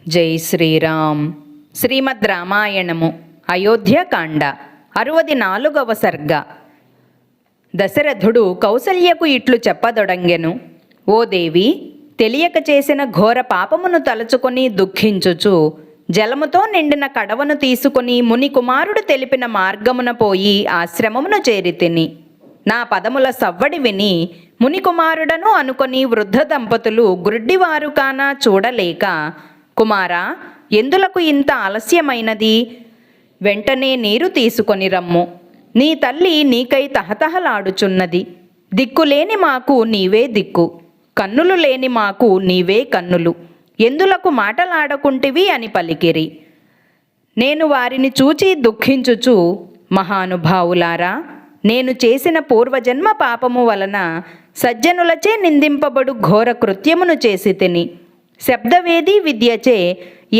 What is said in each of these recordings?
జై శ్రీరామ్. శ్రీమద్ రామాయణము అయోధ్యకాండ 64వ సర్గ. దశరథుడు కౌసల్యకు ఇట్లు చెప్పదొడంగెను. ఓ దేవి, తెలియక చేసిన ఘోర పాపమును తలుచుకొని దుఃఖించుచు జలముతో నిండిన కడవను తీసుకుని ముని కుమారుడు తెలిపిన మార్గమున పోయి ఆశ్రమమును చేరితిని. నా పదముల సవ్వడి విని మునికుమారుడను అనుకొని వృద్ధ దంపతులు గ్రుడ్డివారు కానా చూడలేక, కుమారా, ఎందులకు ఇంత ఆలస్యమైనది? వెంటనే నీరు తీసుకొని రమ్ము. నీ తల్లి నీకై తహతహలాడుచున్నది. దిక్కులేని మాకు నీవే దిక్కు, కన్నులు లేని మాకు నీవే కన్నులు, ఎందులకు మాటలాడకుంటివి అని పలికిరి. నేను వారిని చూచి దుఃఖించుచు, మహానుభావులారా, నేను చేసిన పూర్వజన్మ పాపము వలన సజ్జనులచే నిందింపబడు ఘోర కృత్యమును చేసి తిని. శబ్దవేది విద్యచే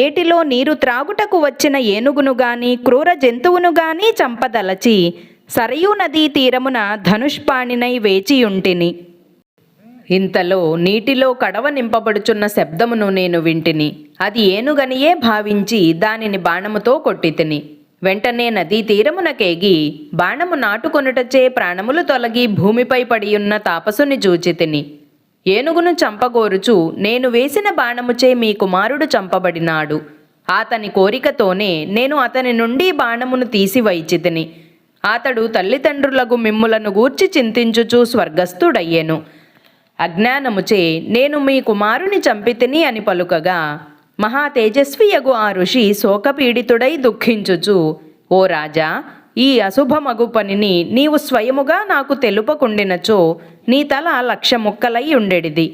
ఏటిలో నీరు త్రాగుటకు వచ్చిన ఏనుగును గాని క్రూర జంతువును గాని చంపదలచి సరయూ నదీ తీరమున ధనుష్పాణినై వేచియుంటిని. ఇంతలో నీటిలో కడవ నింపబడుచున్న శబ్దమును నేను వింటిని. అది ఏనుగనియే భావించి దానిని బాణముతో కొట్టితిని. వెంటనే నదీ తీరమునకేగి బాణము నాటుకొనుటచే ప్రాణములు తొలగి భూమిపై పడియున్న తాపసుని చూచితిని. ఏనుగును చంపగోరుచు నేను వేసిన బాణముచే మీ కుమారుడు చంపబడినాడు. అతని కోరికతోనే నేను అతని నుండి బాణమును తీసివైచితిని. అతడు తల్లిదండ్రులకు మిమ్ములను గూర్చి చింతించుచు స్వర్గస్థుడయ్యెను. అజ్ఞానముచే నేను మీ కుమారుని చంపితిని అని పలుకగా, మహా తేజస్వియగు ఆ ఋషి శోకపీడితుడై దుఃఖించుచు, ఓ రాజా, ఈ అశుభమగు పనిని నీవు స్వయముగా నాకు తెలుపకుండినచో నీ తల 1,00,000 ముక్కలై ఉండెడిది.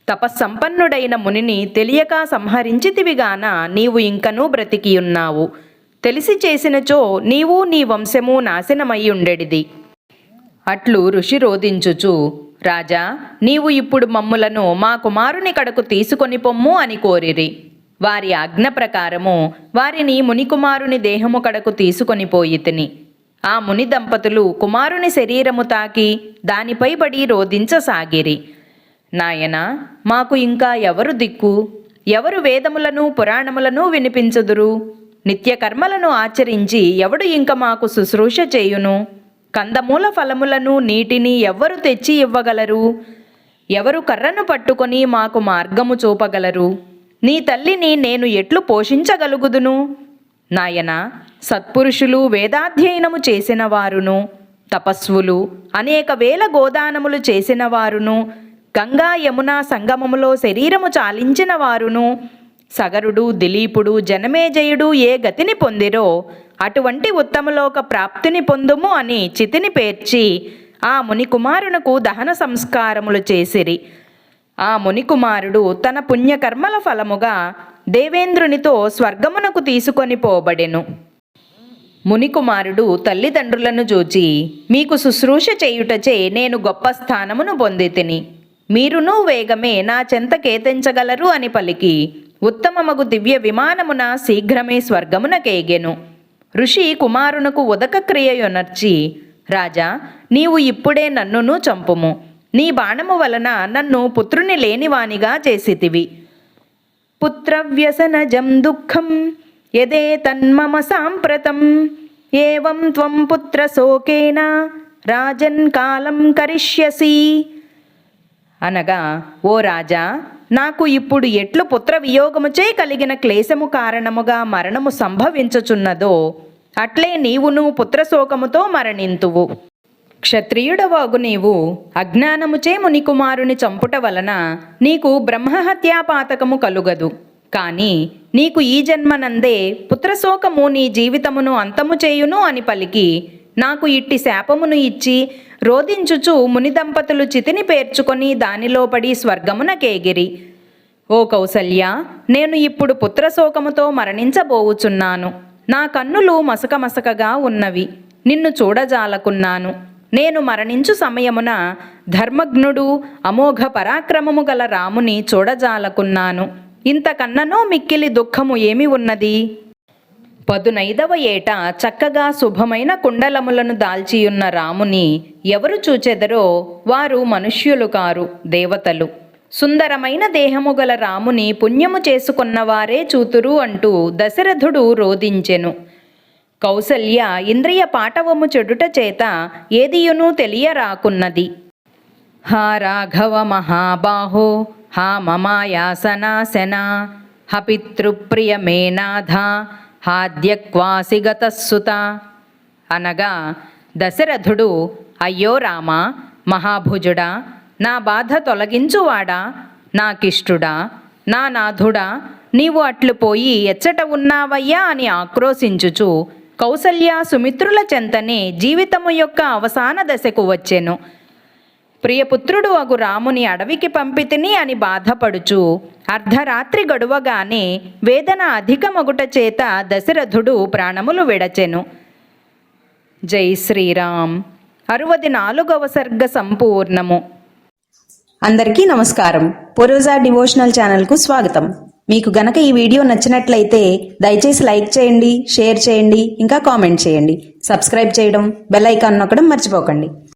తపస్సంపన్నుడైన మునిని తెలియక సంహరించితివిగాన నీవు ఇంకనూ బ్రతికియున్నావు. తెలిసి చేసినచో నీవు నీ వంశము నాశనమై ఉండెడిది. అట్లు ఋషి రోధించుచు, రాజా, నీవు ఇప్పుడు మమ్ములను మా కుమారుని కడకు తీసుకొని పొమ్ము అని కోరిరి. వారి ఆజ్ఞ ప్రకారము వారిని మునికుమారుని దేహము కడకు తీసుకొని పోయితిని. ఆ ముని దంపతులు కుమారుని శరీరము తాకి దానిపై పడి రోధించసాగిరి. నాయనా, మాకు ఇంకా ఎవరు దిక్కు? ఎవరు వేదములను పురాణములను వినిపించుదురు? నిత్యకర్మలను ఆచరించి ఎవడు ఇంక మాకు శుశ్రూష చేయును? కందమూల ఫలములను నీటిని ఎవ్వరు తెచ్చి ఇవ్వగలరు? ఎవరు కర్రను పట్టుకొని మాకు మార్గము చూపగలరు? నీ తల్లిని నేను ఎట్లు పోషించగలుగుదును? నాయనా, సత్పురుషులు వేదాధ్యయనము చేసిన వారును, తపస్వులు అనేక వేల గోదానములు చేసిన వారును, గంగా యమునా సంగమములో శరీరము చాలించిన వారును, సగరుడు, దిలీపుడు, జనమేజయుడు ఏ గతిని పొందిరో అటువంటి ఉత్తమలోక ప్రాప్తిని పొందుము అని చితిని పేర్చి ఆ మునికుమారునకు దహన సంస్కారములు చేసిరి. ఆ మునికుమారుడు తన పుణ్యకర్మల ఫలముగా దేవేంద్రునితో స్వర్గమునకు తీసుకొని పోబడెను. మునికుమారుడు తల్లిదండ్రులను చూచి, మీకు శుశ్రూష చేయుటచే నేను గొప్ప స్థానమును పొందితిని. మీరును వేగమే నా చెంత కేతించగలరు అని పలికి ఉత్తమమగు దివ్య విమానమున శీఘ్రమే స్వర్గమునకేగెను. ఋషి కుమారునకు ఉదక క్రియయొనర్చి, రాజా, నీవు ఇప్పుడే నన్నును చంపుము. నీ బాణము వలన నన్ను పుత్రుని లేనివానిగా చేసితివి. పుత్రవ్యసనజం దుఃఖం యదే తన్మమ సాంప్రతం ఏవం త్వం పుత్ర శోకేన రాజన్ కాలం కరిష్యసి. అనగా, ఓ రాజా, నాకు ఇప్పుడు ఎట్లు పుత్ర వియోగముచే కలిగిన క్లేశము కారణముగా మరణము సంభవించుచున్నదో అట్లే నీవును పుత్రశోకముతో మరణింతువు. క్షత్రియుడవాగు నీవు అజ్ఞానముచే మునికుమారుని చంపుట వలన నీకు బ్రహ్మహత్యాపాతకము కలుగదు. కానీ నీకు ఈ జన్మనందే పుత్రశోకము నీ జీవితమును అంతము చేయును అని పలికి నాకు ఇట్టి శాపమును ఇచ్చి రోధించుచు ముని దంపతులు చితిని పేర్చుకొని దానిలో పడి స్వర్గమునకేగిరి. ఓ కౌసల్య, నేను ఇప్పుడు పుత్రశోకముతో మరణించబోవుచున్నాను. నా కన్నులు మసకమసకగా ఉన్నవి. నిన్ను చూడజాలకున్నాను. నేను మరణించు సమయమున ధర్మజ్ఞుడు అమోఘ పరాక్రమము గల రాముని చూడజాలకున్నాను. ఇంతకన్ననో మిక్కిలి దుఃఖము ఏమి ఉన్నది? 15వ ఏట చక్కగా శుభమైన కుండలములను దాల్చియున్న రాముని ఎవరు చూచెదరో వారు మనుష్యులు కారు, దేవతలు. సుందరమైన దేహము గల రాముని పుణ్యము చేసుకున్నవారే చూతురు అంటూ దశరథుడు రోదించెను. కౌసల్య ఇంద్రియ పాటవము చెడుట చేత ఏదియునూ తెలియరాకున్నది. హా రాఘవ మహాబాహో హా మమాయాసనాశన హ పితృప్రియ మేనాథ హాద్యక్వాసి గతస్సుత అనగా దశరథుడు, అయ్యో రామా, మహాభుజుడా, నా బాధ తొలగించువాడా, నాకిష్టుడా, నా నాథుడా, నీవు అట్లు పోయి ఎచ్చట ఉన్నావయ్యా అని ఆక్రోశించుచు కౌసల్య సుమిత్రుల చెంతనే జీవితము యొక్క అవసాన దశకు వచ్చెను. ప్రియపుత్రుడు అగు రాముని అడవికి పంపితిని అని బాధపడుచు అర్ధరాత్రి గడువగానే వేదన అధికమగుట చేత దశరథుడు ప్రాణములు విడచెను. జై శ్రీరామ్. 64వ సర్గ సంపూర్ణము. అందరికీ నమస్కారం. పూర్వజ డివోషనల్ ఛానల్కు స్వాగతం. మీకు గనక ఈ వీడియో నచ్చినట్లయితే దయచేసి లైక్ చేయండి, షేర్ చేయండి, ఇంకా కామెంట్ చేయండి. సబ్స్క్రైబ్ చేయడం, బెల్ ఐకాన్ నొక్కడం మర్చిపోకండి.